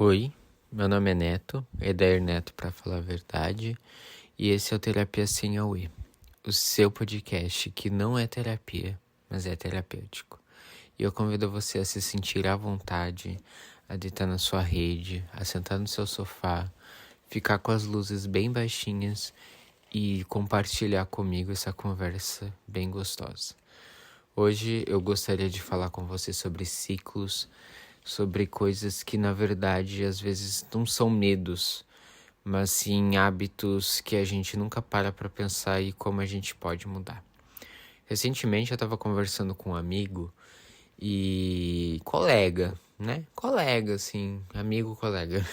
Oi, meu nome é Neto, Eder Neto pra falar a verdade, e esse é o Terapia Sem Auê, o seu podcast que não é terapia, mas é terapêutico. E eu convido você a se sentir à vontade, a deitar na sua rede, a sentar no seu sofá, ficar com as luzes bem baixinhas e compartilhar comigo essa conversa bem gostosa. Hoje eu gostaria de falar com você sobre ciclos, sobre coisas que na verdade às vezes não são medos, mas sim hábitos que a gente nunca para pensar e como a gente pode mudar. Recentemente eu estava conversando com um amigo e colega, né? Colega, assim, amigo, colega.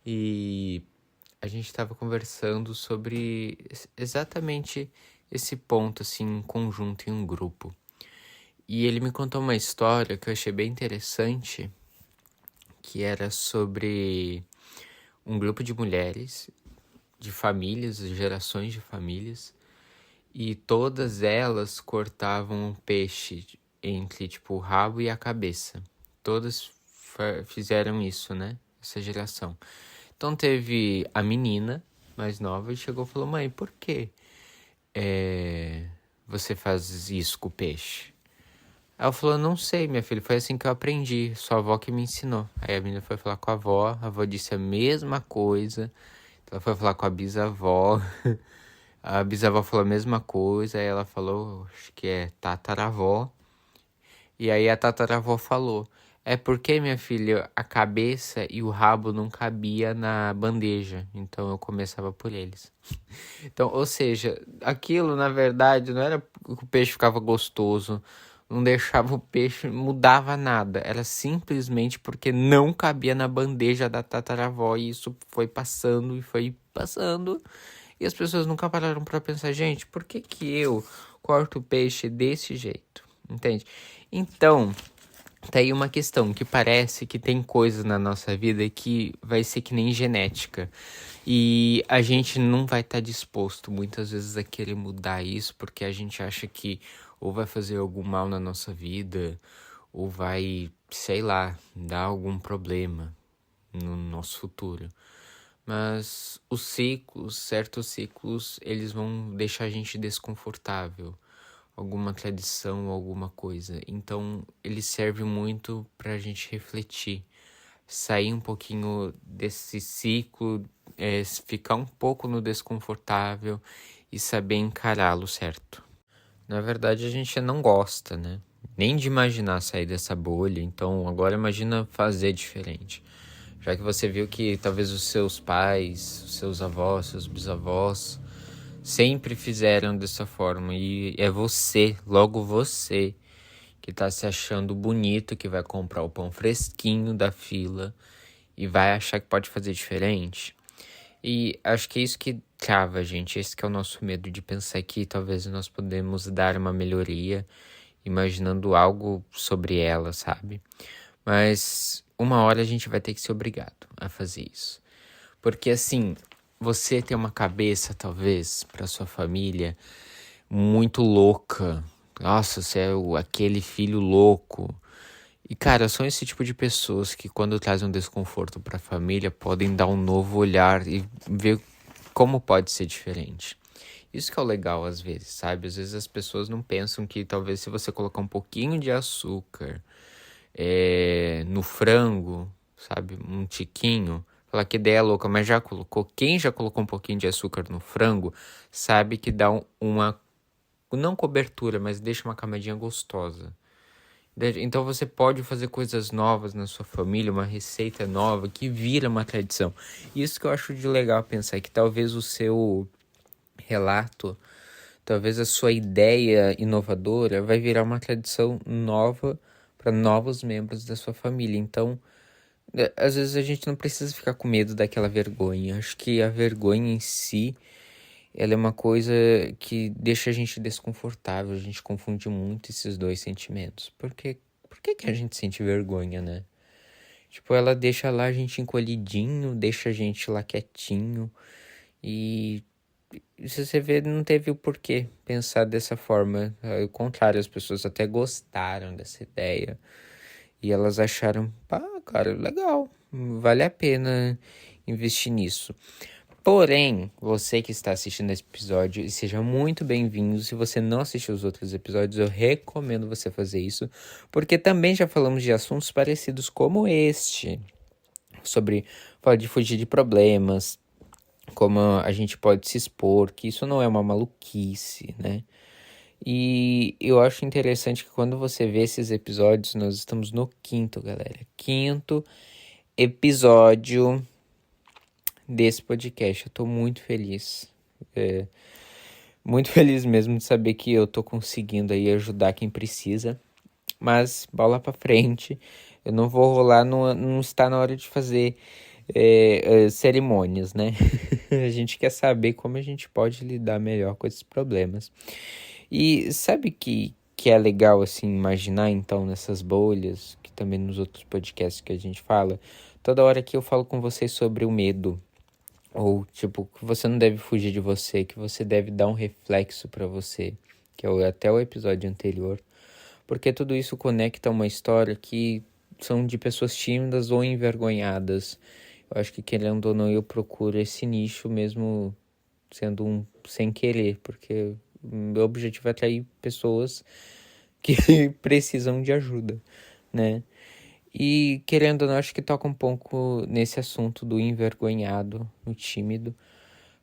E a gente estava conversando sobre exatamente esse ponto, assim, em conjunto, em um grupo. E ele me contou uma história que eu achei bem interessante, que era sobre um grupo de mulheres, de famílias, gerações de famílias, e todas elas cortavam um peixe entre, tipo, o rabo e a cabeça. Todas fizeram isso, né? Essa geração. Então teve a menina mais nova e chegou e falou: mãe, por que você faz isso com o peixe? Ela falou: não sei, minha filha, foi assim que eu aprendi, sua avó que me ensinou. Aí a menina foi falar com a avó disse a mesma coisa. Ela foi falar com a bisavó, a bisavó falou a mesma coisa, aí ela falou, acho que é tataravó. E aí a tataravó falou: é porque, minha filha, a cabeça e o rabo não cabia na bandeja, então eu começava por eles. Então, ou seja, aquilo na verdade não era que o peixe ficava gostoso, não deixava o peixe, mudava nada, era simplesmente porque não cabia na bandeja da tataravó, e isso foi passando e foi passando, e as pessoas nunca pararam para pensar: gente, por que que eu corto o peixe desse jeito? Entende? Então, tá aí uma questão que parece que tem coisas na nossa vida que vai ser que nem genética. E a gente não vai estar disposto muitas vezes a querer mudar isso porque a gente acha que ou vai fazer algum mal na nossa vida, ou vai, sei lá, dar algum problema no nosso futuro. Mas os ciclos, certos ciclos, eles vão deixar a gente desconfortável, alguma tradição, alguma coisa. Então, ele serve muito pra gente refletir, sair um pouquinho desse ciclo, ficar um pouco no desconfortável e saber encará-lo, certo? Na verdade, a gente não gosta, né? Nem de imaginar sair dessa bolha, então agora imagina fazer diferente. Já que você viu que talvez os seus pais, os seus avós, seus bisavós sempre fizeram dessa forma, e é você, logo você, que tá se achando bonito, que vai comprar o pão fresquinho da fila e vai achar que pode fazer diferente. E acho que é isso que trava, gente. Esse que é o nosso medo de pensar que talvez nós podemos dar uma melhoria, imaginando algo sobre ela, sabe? Mas uma hora a gente vai ter que ser obrigado a fazer isso. Porque assim, você tem uma cabeça, talvez, para sua família muito louca. Nossa, você é aquele filho louco. E, cara, são esse tipo de pessoas que, quando trazem um desconforto para a família, podem dar um novo olhar e ver como pode ser diferente. Isso que é o legal, às vezes, sabe? Às vezes as pessoas não pensam que talvez se você colocar um pouquinho de açúcar no frango, sabe? Um tiquinho. Falar que ideia louca, mas já colocou. Quem já colocou um pouquinho de açúcar no frango sabe que dá uma, não cobertura, mas deixa uma camadinha gostosa. Então você pode fazer coisas novas na sua família, uma receita nova que vira uma tradição. Isso que eu acho de legal pensar, que talvez o seu relato, talvez a sua ideia inovadora vai virar uma tradição nova para novos membros da sua família. Então, às vezes a gente não precisa ficar com medo daquela vergonha. Acho que a vergonha em si, ela é uma coisa que deixa a gente desconfortável. A gente confunde muito esses dois sentimentos. Por que a gente sente vergonha, né? Tipo, ela deixa lá a gente encolhidinho, deixa a gente lá quietinho. E se você vê, não teve o porquê pensar dessa forma. Ao contrário, as pessoas até gostaram dessa ideia. E elas acharam, pá, cara, legal. vale a pena investir nisso. Porém, você que está assistindo esse episódio, e seja muito bem-vindo. Se você não assistiu os outros episódios, eu recomendo você fazer isso, porque também já falamos de assuntos parecidos como este, sobre falar de fugir de problemas, como a gente pode se expor, que isso não é uma maluquice, né? E eu acho interessante que quando você vê esses episódios, nós estamos no quinto, galera. Quinto episódio desse podcast. Eu tô muito feliz. Muito feliz mesmo de saber que eu tô conseguindo aí ajudar quem precisa. Mas bola pra frente. Eu não vou rolar, não está na hora de fazer cerimônias, né? A gente quer saber como a gente pode lidar melhor com esses problemas. E sabe que é legal, assim, imaginar, então, nessas bolhas, que também nos outros podcasts que a gente fala, toda hora que eu falo com vocês sobre o medo, ou, tipo, que você não deve fugir de você, que você deve dar um reflexo pra você, que é até o episódio anterior, porque tudo isso conecta uma história que são de pessoas tímidas ou envergonhadas. Eu acho que, querendo ou não, eu procuro esse nicho mesmo sendo um sem querer, porque o meu objetivo é atrair pessoas que precisam de ajuda, né? E querendo ou não, acho que toca um pouco nesse assunto do envergonhado, no tímido,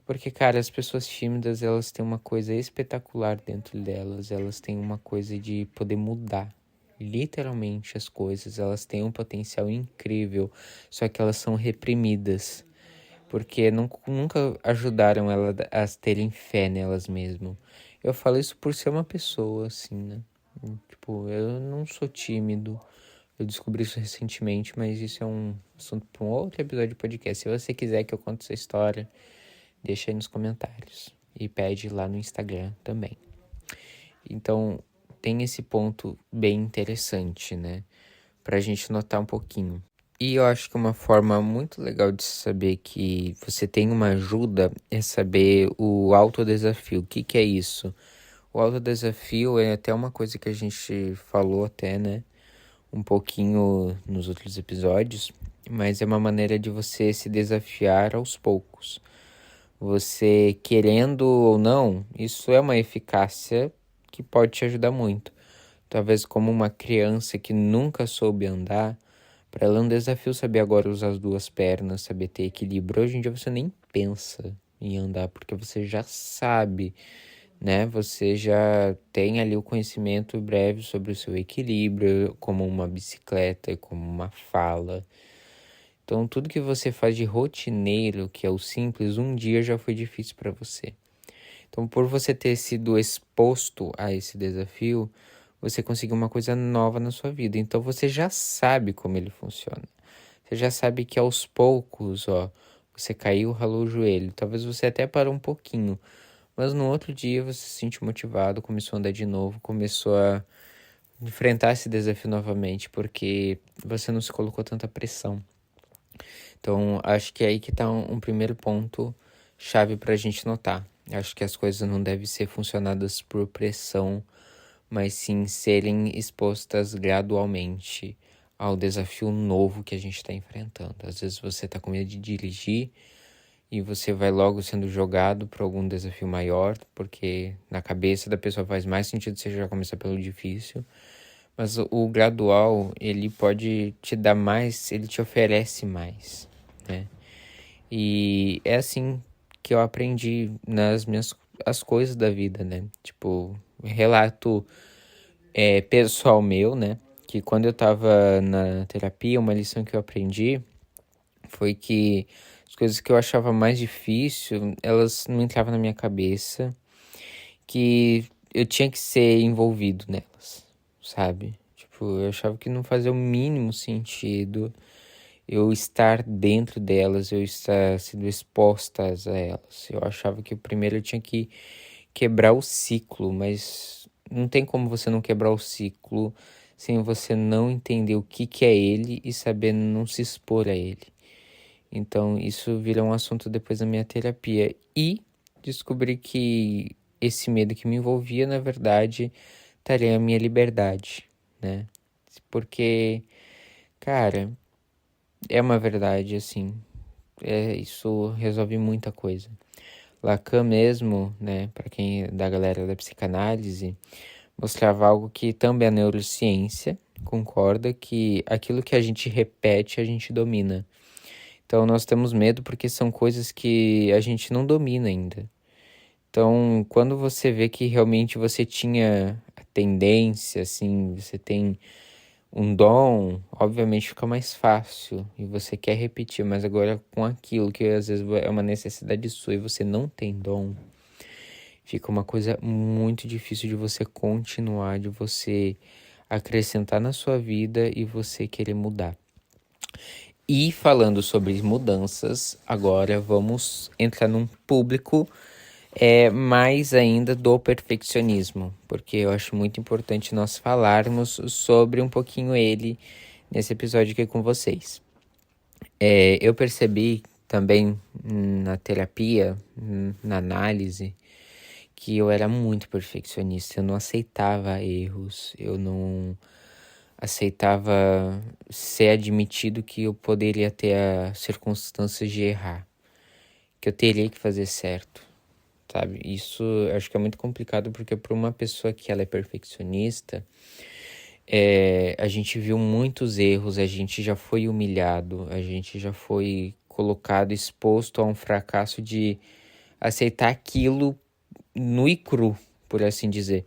porque, cara, as pessoas tímidas, elas têm uma coisa espetacular dentro delas, elas têm uma coisa de poder mudar literalmente as coisas, elas têm um potencial incrível, só que elas são reprimidas porque nunca ajudaram elas a terem fé nelas mesmas. Eu falo isso por ser uma pessoa, assim, né? Tipo, eu não sou tímido. Eu descobri isso recentemente, mas isso é um assunto para um outro episódio de podcast. Se você quiser que eu conte essa história, deixa aí nos comentários. E pede lá no Instagram também. Então, tem esse ponto bem interessante, né? Pra gente notar um pouquinho. E eu acho que uma forma muito legal de saber que você tem uma ajuda é saber o autodesafio. O que que é isso? O autodesafio é até uma coisa que a gente falou até, né? Um pouquinho nos outros episódios, mas é uma maneira de você se desafiar aos poucos. Você querendo ou não, isso é uma eficácia que pode te ajudar muito. Talvez como uma criança que nunca soube andar, para ela é um desafio saber agora usar as duas pernas, saber ter equilíbrio. Hoje em dia você nem pensa em andar, porque você já sabe, né? Você já tem ali o conhecimento breve sobre o seu equilíbrio, como uma bicicleta e como uma fala. Então, tudo que você faz de rotineiro, que é o simples, um dia já foi difícil para você. Então, por você ter sido exposto a esse desafio, você conseguiu uma coisa nova na sua vida. Então, você já sabe como ele funciona. Você já sabe que aos poucos, ó, você caiu, ralou o joelho. Talvez você até parou um pouquinho. Mas no outro dia você se sentiu motivado, começou a andar de novo, começou a enfrentar esse desafio novamente, porque você não se colocou tanta pressão. Então, acho que é aí que tá um primeiro ponto chave pra gente notar. Acho que as coisas não devem ser funcionadas por pressão, mas sim serem expostas gradualmente ao desafio novo que a gente está enfrentando. Às vezes você está com medo de dirigir e você vai logo sendo jogado para algum desafio maior, porque na cabeça da pessoa faz mais sentido você já começar pelo difícil. Mas o gradual, ele pode te dar mais, ele te oferece mais, né? E é assim que eu aprendi nas minhas as coisas da vida, né? Tipo, relato pessoal meu, né? Que quando eu tava na terapia, uma lição que eu aprendi foi que as coisas que eu achava mais difícil, elas não entravam na minha cabeça, que eu tinha que ser envolvido nelas, sabe? Tipo, eu achava que não fazia o mínimo sentido eu estar dentro delas, eu estar sendo expostas a elas. Eu achava que primeiro eu tinha que quebrar o ciclo, mas não tem como você não quebrar o ciclo sem você não entender o que que é ele e saber não se expor a ele. Então, isso virou um assunto depois da minha terapia. E descobri que esse medo que me envolvia, na verdade, estaria a minha liberdade, né? Porque, cara, É uma verdade, assim. Isso resolve muita coisa. Lacan mesmo, né, para quem da galera da psicanálise, mostrava algo que também a neurociência concorda, que aquilo que a gente repete, a gente domina. Então nós temos medo porque são coisas que a gente não domina ainda. Então, quando você vê que realmente você tinha a tendência, assim, você tem um dom, obviamente fica mais fácil e você quer repetir, mas agora com aquilo que às vezes é uma necessidade sua e você não tem dom, fica uma coisa muito difícil de você continuar, de você acrescentar na sua vida e você querer mudar. E falando sobre mudanças, agora vamos entrar num público mais ainda do perfeccionismo, porque eu acho muito importante nós falarmos sobre um pouquinho ele nesse episódio aqui com vocês. Eu percebi também na terapia, na análise, que eu era muito perfeccionista, eu não aceitava erros, eu não aceitava ser admitido que eu poderia ter as circunstâncias de errar, que eu teria que fazer certo, sabe? Isso eu acho que é muito complicado porque para uma pessoa que ela é perfeccionista, a gente viu muitos erros, a gente já foi humilhado, a gente já foi colocado, exposto a um fracasso de aceitar aquilo nu e cru, por assim dizer.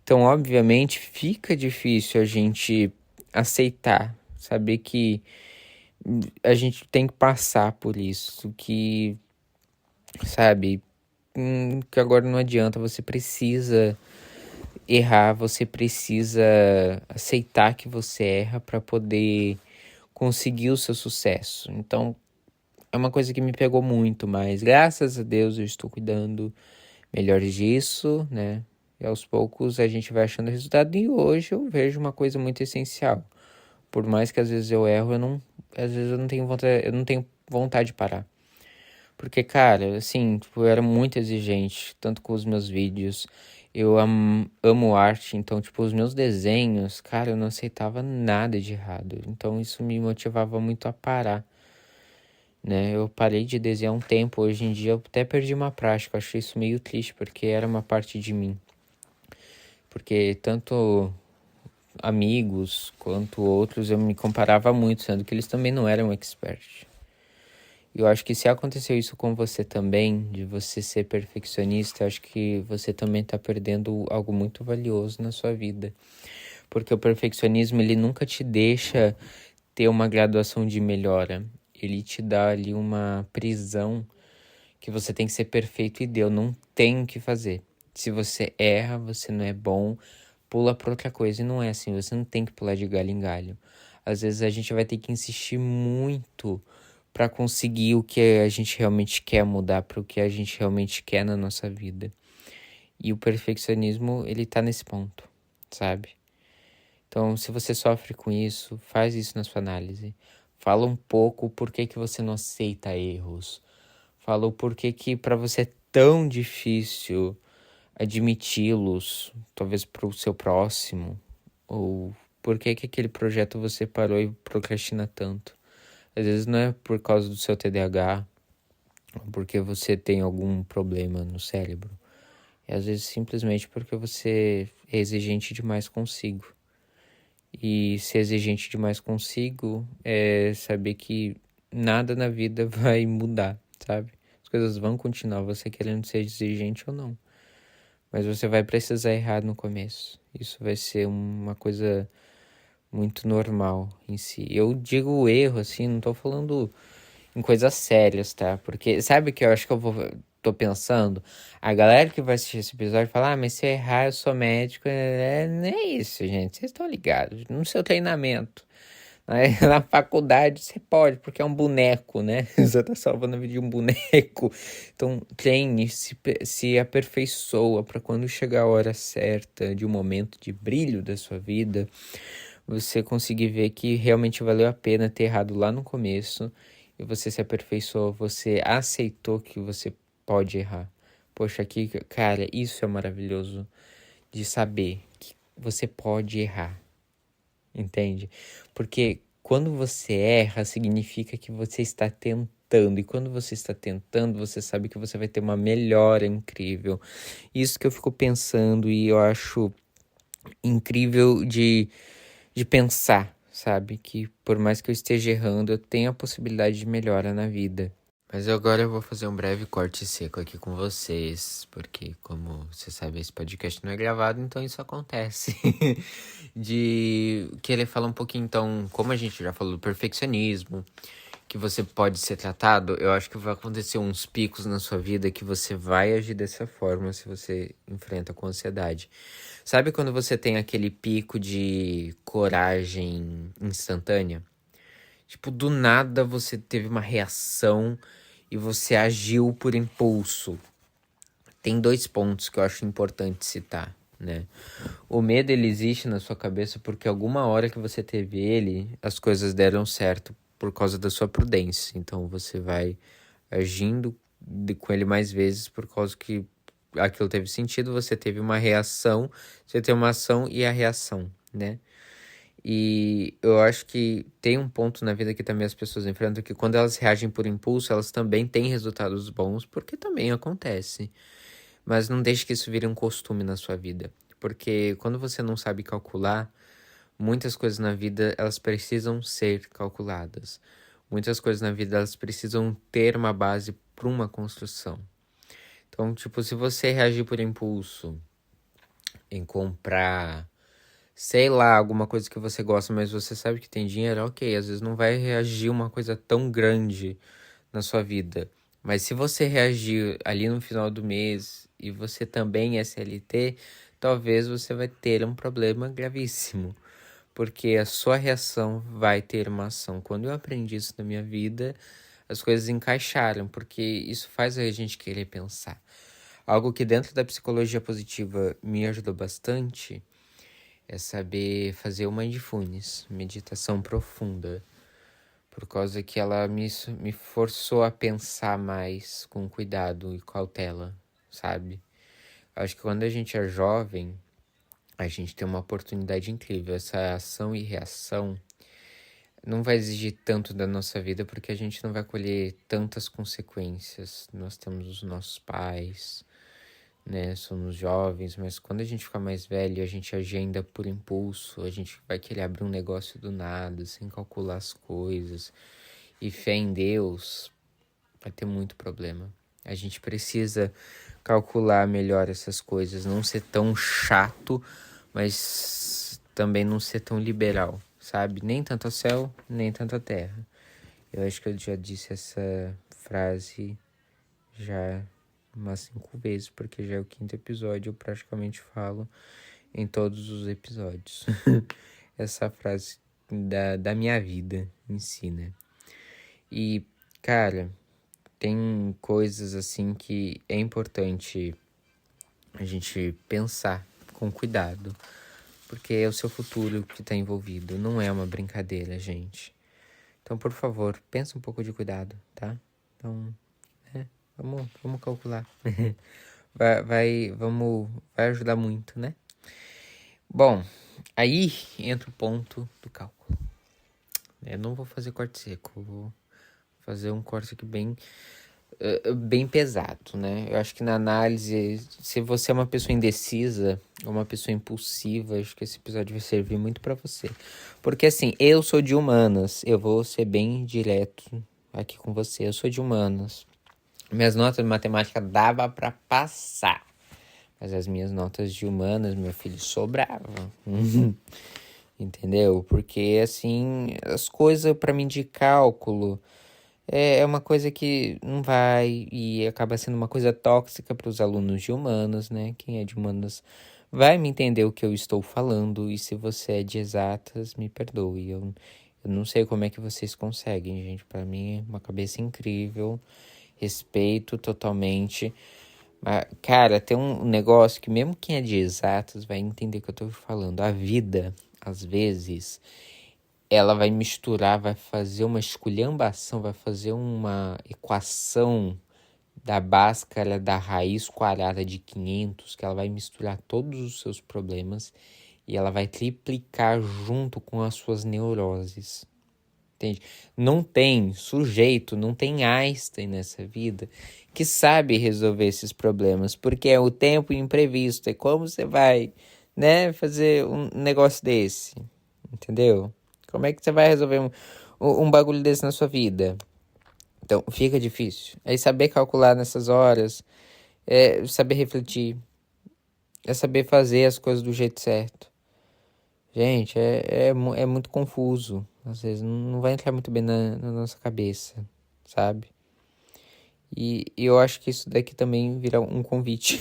Então, obviamente, fica difícil a gente aceitar, saber que a gente tem que passar por isso, que, sabe, que agora não adianta, você precisa errar, você precisa aceitar que você erra para poder conseguir o seu sucesso. Então, é uma coisa que me pegou muito, mas graças a Deus eu estou cuidando melhor disso, né? E aos poucos a gente vai achando resultado. E hoje eu vejo uma coisa muito essencial. Por mais que às vezes eu erro, às vezes eu não tenho vontade de parar. Porque, cara, assim, tipo, eu era muito exigente, tanto com os meus vídeos. Eu amo arte, então, tipo, os meus desenhos, cara, eu não aceitava nada de errado. Então, isso me motivava muito a parar, né? Eu parei de desenhar um tempo, hoje em dia eu até perdi uma prática. Eu acho isso meio triste, porque era uma parte de mim. Porque tanto amigos quanto outros eu me comparava muito, sendo que eles também não eram expert. Eu acho que se aconteceu isso com você também, de você ser perfeccionista, eu acho que você também está perdendo algo muito valioso na sua vida. Porque o perfeccionismo, ele nunca te deixa ter uma graduação de melhora. Ele te dá ali uma prisão que você tem que ser perfeito e deu, não tem o que fazer. Se você erra, você não é bom, pula para outra coisa. E não é assim, você não tem que pular de galho em galho. Às vezes a gente vai ter que insistir muito para conseguir o que a gente realmente quer mudar, para o que a gente realmente quer na nossa vida. E o perfeccionismo, ele tá nesse ponto, sabe? Então, se você sofre com isso, faz isso na sua análise. Fala um pouco por que que você não aceita erros. Fala o porquê que para você é tão difícil admiti-los, talvez para o seu próximo, ou por que que aquele projeto você parou e procrastina tanto. Às vezes não é por causa do seu TDAH, ou porque você tem algum problema no cérebro. É às vezes simplesmente porque você é exigente demais consigo. E ser exigente demais consigo é saber que nada na vida vai mudar, sabe? As coisas vão continuar, você querendo ser exigente ou não. Mas você vai precisar errar no começo. Isso vai ser uma coisa muito normal em si. Eu digo erro, assim, não tô falando em coisas sérias, tá? Porque sabe o que eu acho que tô pensando? A galera que vai assistir esse episódio fala, mas se eu errar, eu sou médico. Não é isso, gente. Vocês estão ligados. No seu treinamento. Na faculdade você pode, porque é um boneco, né? Você tá salvando a vida de um boneco. Então treine, se aperfeiçoa para quando chegar a hora certa de um momento de brilho da sua vida, você conseguir ver que realmente valeu a pena ter errado lá no começo e você se aperfeiçoou, você aceitou que você pode errar. Poxa, aqui, cara, isso é maravilhoso de saber que você pode errar, entende? Porque quando você erra, significa que você está tentando. E quando você está tentando, você sabe que você vai ter uma melhora incrível. Isso que eu fico pensando e eu acho incrível de pensar, sabe? Que por mais que eu esteja errando, eu tenho a possibilidade de melhora na vida. Mas agora eu vou fazer um breve corte seco aqui com vocês, porque como você sabe, esse podcast não é gravado, então isso acontece. De querer falar um pouquinho, então, como a gente já falou do perfeccionismo, que você pode ser tratado, eu acho que vai acontecer uns picos na sua vida que você vai agir dessa forma se você enfrenta com ansiedade. Sabe quando você tem aquele pico de coragem instantânea? Tipo, do nada você teve uma reação e você agiu por impulso. Tem 2 pontos que eu acho importante citar, né? O medo, ele existe na sua cabeça porque alguma hora que você teve ele, as coisas deram certo por causa da sua prudência. Então, você vai agindo com ele mais vezes por causa que aquilo teve sentido, você teve uma reação, você tem uma ação e a reação, né? E eu acho que tem um ponto na vida que também as pessoas enfrentam, que quando elas reagem por impulso, elas também têm resultados bons, porque também acontece. Mas não deixe que isso vire um costume na sua vida. Porque quando você não sabe calcular, muitas coisas na vida, elas precisam ser calculadas. Muitas coisas na vida, elas precisam ter uma base para uma construção. Então, tipo, se você reagir por impulso em comprar, sei lá, alguma coisa que você gosta, mas você sabe que tem dinheiro, ok, às vezes não vai reagir uma coisa tão grande na sua vida. Mas se você reagir ali no final do mês e você também é CLT, talvez você vai ter um problema gravíssimo. Porque a sua reação vai ter uma ação. Quando eu aprendi isso na minha vida, as coisas encaixaram, porque isso faz a gente querer pensar. Algo que dentro da psicologia positiva me ajudou bastante é saber fazer o mindfulness, meditação profunda, por causa que ela me forçou a pensar mais com cuidado e cautela, sabe? Acho que quando a gente é jovem, a gente tem uma oportunidade incrível. Essa ação e reação não vai exigir tanto da nossa vida, porque a gente não vai colher tantas consequências. Nós temos os nossos pais, né? Somos jovens, mas quando a gente ficar mais velho, a gente agir ainda por impulso, a gente vai querer abrir um negócio do nada, sem calcular as coisas. E fé em Deus, vai ter muito problema. A gente precisa calcular melhor essas coisas, não ser tão chato, mas também não ser tão liberal, sabe? Nem tanto ao céu, nem tanto à terra. Eu acho que eu já disse essa frase já umas 5 vezes, porque já é o 5º episódio, eu praticamente falo em todos os episódios. Essa frase da minha vida em si, né? E, cara, tem coisas assim que é importante a gente pensar com cuidado, porque é o seu futuro que tá envolvido, não é uma brincadeira, gente. Então, por favor, pensa um pouco de cuidado, tá? Então, vamos calcular. Vai ajudar muito, né? Bom, aí entra o ponto do cálculo. Eu não vou fazer corte seco, vou fazer um corte aqui bem pesado, né? Eu acho que na análise, se você é uma pessoa indecisa ou uma pessoa impulsiva, acho que esse episódio vai servir muito pra você. Porque assim, eu sou de humanas, eu vou ser bem direto aqui com você, eu sou de humanas. Minhas notas de matemática dava pra passar, mas as minhas notas de humanas, meu filho, sobravam. Entendeu? Porque assim, as coisas pra mim de cálculo é uma coisa que não vai e acaba sendo uma coisa tóxica para os alunos de humanas, né? Quem é de humanas vai me entender o que eu estou falando, e se você é de exatas, me perdoe. Eu não sei como é que vocês conseguem, gente. Para mim é uma cabeça incrível, respeito totalmente. Mas, cara, tem um negócio que mesmo quem é de exatas vai entender o que eu tô falando. A vida, às vezes, ela vai misturar, vai fazer uma esculhambação, vai fazer uma equação da Bhaskara da raiz quadrada de 500, que ela vai misturar todos os seus problemas e ela vai triplicar junto com as suas neuroses. entende? Não tem sujeito, não tem Einstein nessa vida que sabe resolver esses problemas, porque é o tempo imprevisto, é como você vai, né, fazer um negócio desse, entendeu? Como é que você vai resolver um bagulho desse na sua vida? Então, fica difícil. Aí saber calcular nessas horas, é saber refletir, é saber fazer as coisas do jeito certo. Gente, é muito confuso. Às vezes não vai entrar muito bem na nossa cabeça, sabe? E eu acho que isso daqui também vira um convite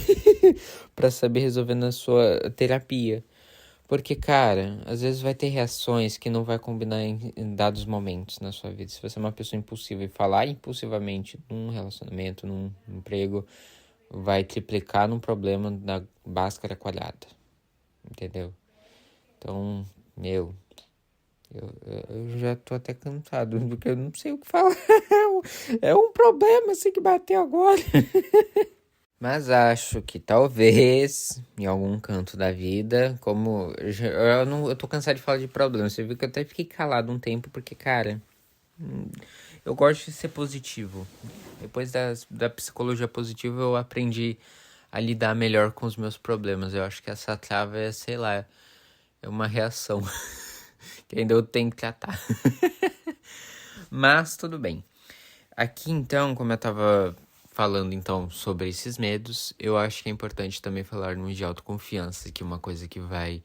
para saber resolver na sua terapia. Porque, cara, às vezes vai ter reações que não vai combinar em dados momentos na sua vida. Se você é uma pessoa impulsiva e falar impulsivamente num relacionamento, num emprego, vai triplicar num problema da Bhaskara quadrada. Entendeu? Então, eu já tô até cansado, porque eu não sei o que falar. É um problema assim que bateu agora. Mas acho que talvez, em algum canto da vida, como eu tô cansado de falar de problemas. Você viu que eu até fiquei calado um tempo, porque, cara, eu gosto de ser positivo. Depois da psicologia positiva, eu aprendi a lidar melhor com os meus problemas. Eu acho que essa trava é, sei lá, é uma reação que ainda eu tenho que tratar. Mas tudo bem. Aqui então, como eu tava falando então sobre esses medos, eu acho que é importante também falarmos de autoconfiança, que é uma coisa que vai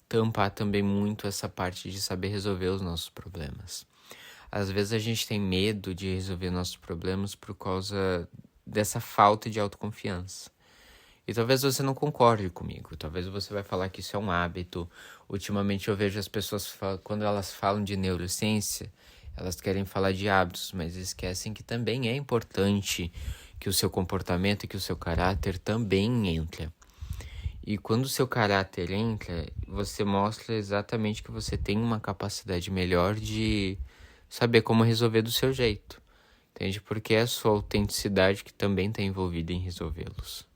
tampar também muito essa parte de saber resolver os nossos problemas. Às vezes a gente tem medo de resolver nossos problemas por causa dessa falta de autoconfiança. E talvez você não concorde comigo, talvez você vai falar que isso é um hábito. Ultimamente eu vejo as pessoas, quando elas falam de neurociência, elas querem falar de hábitos, mas esquecem que também é importante que o seu comportamento e que o seu caráter também entre. E quando o seu caráter entra, você mostra exatamente que você tem uma capacidade melhor de saber como resolver do seu jeito. Entende? Porque é a sua autenticidade que também está envolvida em resolvê-los.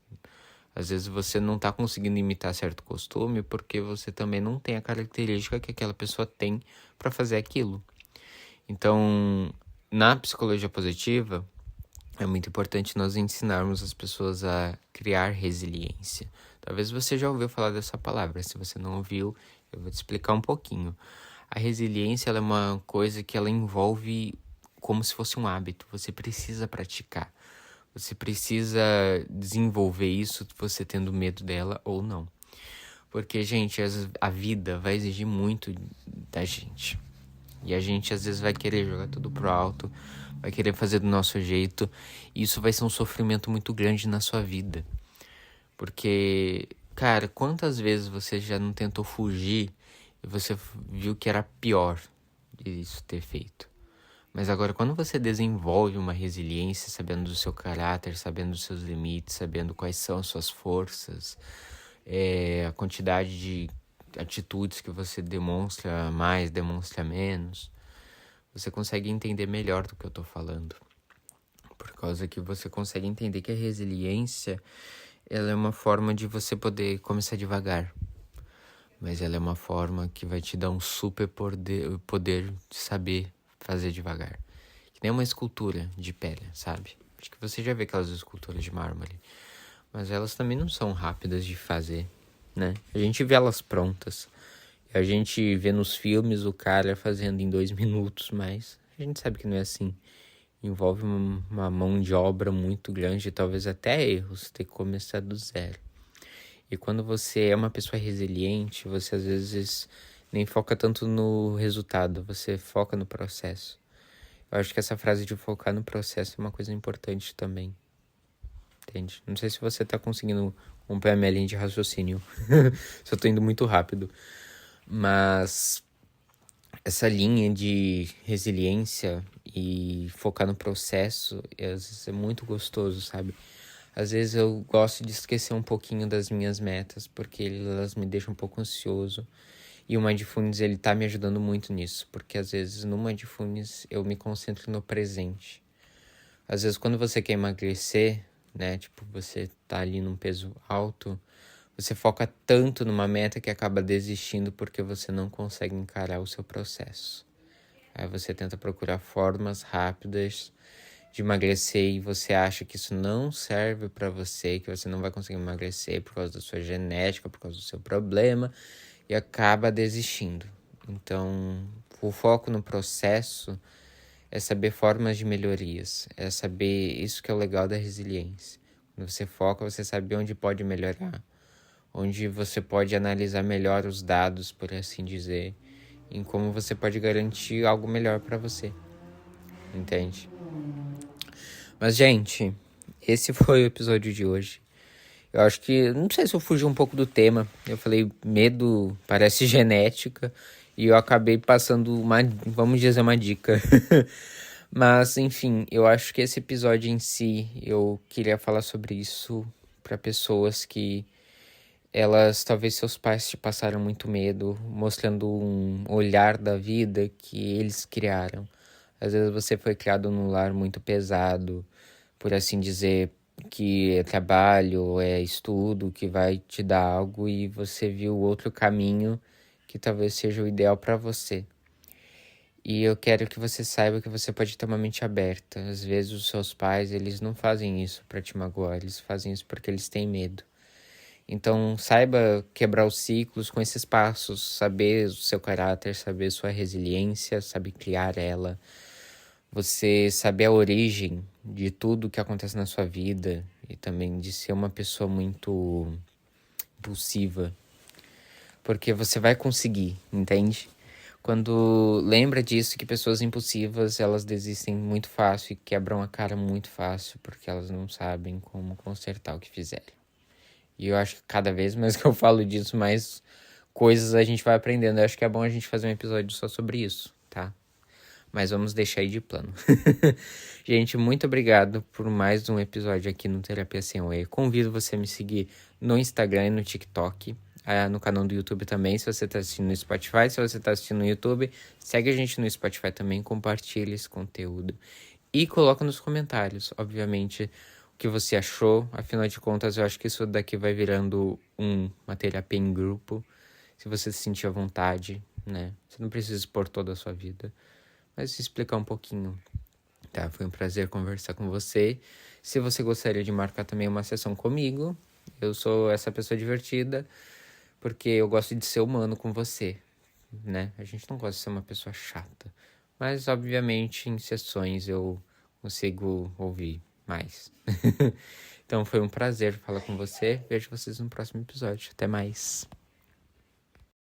Às vezes você não está conseguindo imitar certo costume porque você também não tem a característica que aquela pessoa tem para fazer aquilo. Então, na psicologia positiva, é muito importante nós ensinarmos as pessoas a criar resiliência. Talvez você já ouviu falar dessa palavra. Se você não ouviu, eu vou te explicar um pouquinho. A resiliência ela é uma coisa que ela envolve como se fosse um hábito. Você precisa praticar. Você precisa desenvolver isso, você tendo medo dela ou não. Porque, gente, a vida vai exigir muito da gente. E a gente, às vezes, vai querer jogar tudo pro alto, vai querer fazer do nosso jeito. E isso vai ser um sofrimento muito grande na sua vida. Porque, cara, quantas vezes você já não tentou fugir e você viu que era pior isso ter feito? Mas agora, quando você desenvolve uma resiliência, sabendo do seu caráter, sabendo dos seus limites, sabendo quais são as suas forças, a quantidade de atitudes que você demonstra mais, demonstra menos, você consegue entender melhor do que eu tô falando. Por causa que você consegue entender que a resiliência, ela é uma forma de você poder começar devagar. Mas ela é uma forma que vai te dar um super poder de saber fazer devagar. Que nem uma escultura de pedra, sabe? Acho que você já vê aquelas esculturas de mármore. Mas elas também não são rápidas de fazer, né? A gente vê elas prontas. A gente vê nos filmes o cara fazendo em 2 minutos, mas a gente sabe que não é assim. Envolve uma mão de obra muito grande, talvez até erros, ter que começar do zero. E quando você é uma pessoa resiliente, você às vezes nem foca tanto no resultado, você foca no processo. Eu acho que essa frase de focar no processo é uma coisa importante também. Entende? Não sei se você tá conseguindo acompanhar a minha linha de raciocínio. Se eu tô indo muito rápido. Mas essa linha de resiliência e focar no processo, às vezes é muito gostoso, sabe? Às vezes eu gosto de esquecer um pouquinho das minhas metas, porque elas me deixam um pouco ansioso. E o Mindfulness, ele tá me ajudando muito nisso, porque às vezes no Mindfulness eu me concentro no presente. Às vezes quando você quer emagrecer, né, tipo, você tá ali num peso alto, você foca tanto numa meta que acaba desistindo porque você não consegue encarar o seu processo. Aí você tenta procurar formas rápidas de emagrecer e você acha que isso não serve pra você, que você não vai conseguir emagrecer por causa da sua genética, por causa do seu problema, e acaba desistindo. Então, o foco no processo é saber formas de melhorias, é saber isso que é o legal da resiliência. Quando você foca, você sabe onde pode melhorar, onde você pode analisar melhor os dados, por assim dizer, em como você pode garantir algo melhor para você, entende? Mas, gente, esse foi o episódio de hoje. Eu acho que, não sei se eu fugi um pouco do tema. Eu falei, medo parece genética. E eu acabei passando vamos dizer, uma dica. Mas, enfim, eu acho que esse episódio em si, eu queria falar sobre isso para pessoas que talvez seus pais te passaram muito medo, mostrando um olhar da vida que eles criaram. Às vezes você foi criado num lar muito pesado, por assim dizer, que é trabalho, é estudo, que vai te dar algo e você viu outro caminho que talvez seja o ideal para você. E eu quero que você saiba que você pode ter uma mente aberta. Às vezes os seus pais, eles não fazem isso para te magoar, eles fazem isso porque eles têm medo. Então, saiba quebrar os ciclos com esses passos, saber o seu caráter, saber sua resiliência, saber criar ela. Você saber a origem de tudo que acontece na sua vida e também de ser uma pessoa muito impulsiva. Porque você vai conseguir, entende? Quando lembra disso, que pessoas impulsivas, elas desistem muito fácil e quebram a cara muito fácil, porque elas não sabem como consertar o que fizeram. E eu acho que cada vez mais que eu falo disso, mais coisas a gente vai aprendendo. Eu acho que é bom a gente fazer um episódio só sobre isso, tá? Mas vamos deixar aí de plano. Gente, muito obrigado por mais um episódio aqui no Terapia Sem Whey. Convido você a me seguir no Instagram e no TikTok. No canal do YouTube também, se você está assistindo no Spotify. Se você está assistindo no YouTube, segue a gente no Spotify também, compartilha esse conteúdo. E coloca nos comentários, obviamente, o que você achou. Afinal de contas, eu acho que isso daqui vai virando uma terapia em grupo. Se você se sentir à vontade, né? Você não precisa expor toda a sua vida, mas explicar um pouquinho. Tá, foi um prazer conversar com você. Se você gostaria de marcar também uma sessão comigo, eu sou essa pessoa divertida, porque eu gosto de ser humano com você, né? A gente não gosta de ser uma pessoa chata. Mas, obviamente, em sessões eu consigo ouvir mais. Então, foi um prazer falar com você. Vejo vocês no próximo episódio. Até mais.